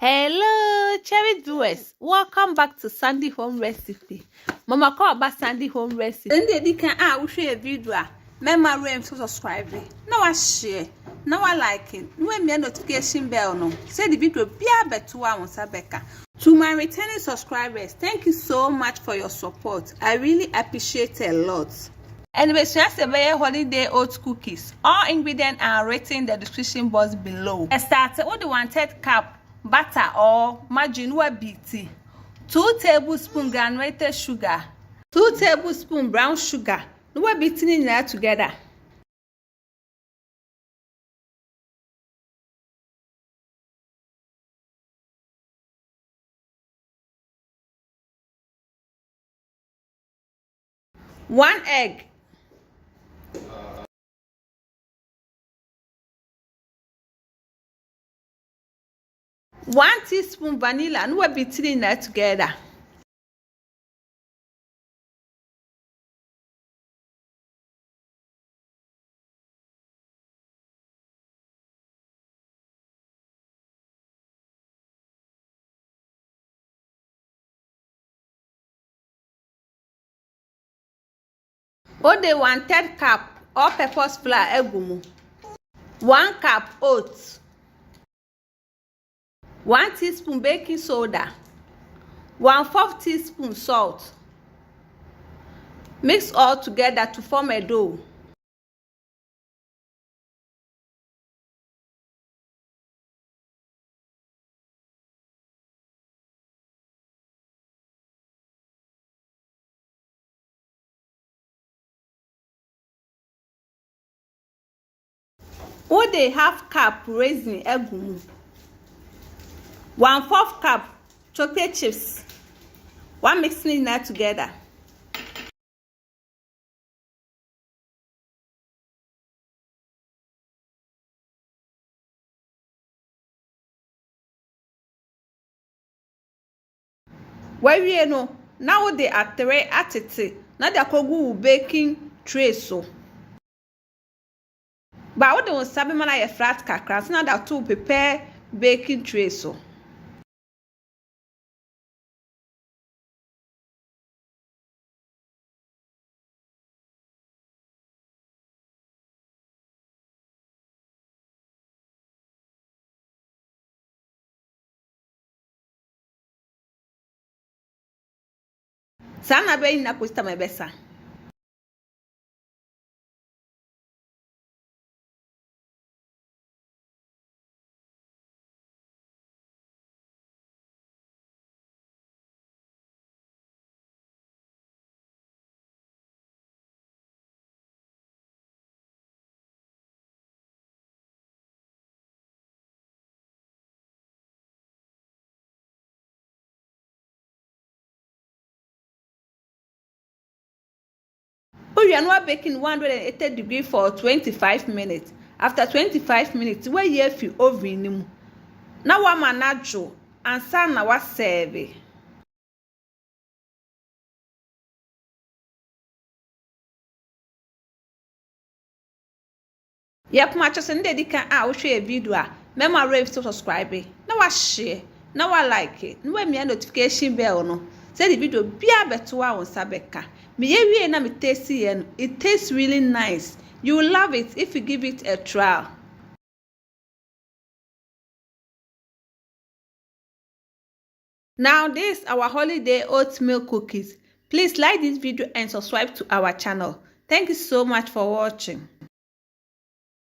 Hello, cherry viewers. Welcome back to Sandy Home Recipe. Mama call about Sandy Home Recipe. Then they can we share a video. Remember to subscribe. Now I share. Now I like it. No me notification bell no. Say the video be a better one Sabeka. To my returning subscribers, thank you so much for your support. I really appreciate it a lot. Anyway, so that's a very holiday oat cookies. All ingredients are written in the description box below. I started with the 1/3 cup butter or margarine or BT, 2 tablespoons granulated sugar, 2 tablespoons brown sugar. We're beating in there together. One egg. One teaspoon vanilla, and we're beating in there together. Or the 1/3 cup all-purpose flour egumu, 1 cup oats, 1 teaspoon baking soda, 1/4 teaspoon salt. Mix all together to form a dough. Or the 1/2 cup raisin egumu, 1/4 cup chocolate chips. One mixing that together. Where you know now they are 3 at it. Now they are baking tray so. But what don't sabi man a flat kakra, now that to prepare baking tray so. Sana be na kusta mebesa. We are baking 180 for 25 minutes. After 25 minutes, we here fi oven. Now wa manajo and sana wa serve. Yep, matches and they can share a video. Remember to subscribe. Now I share. Now I like it. No me notification bell no. Say the video be a better one Sabeka. Me na me tasty and it tastes really nice. You will love it if you give it a try. Now this is our holiday oatmeal cookies. Please like this video and subscribe to our channel. Thank you so much for watching.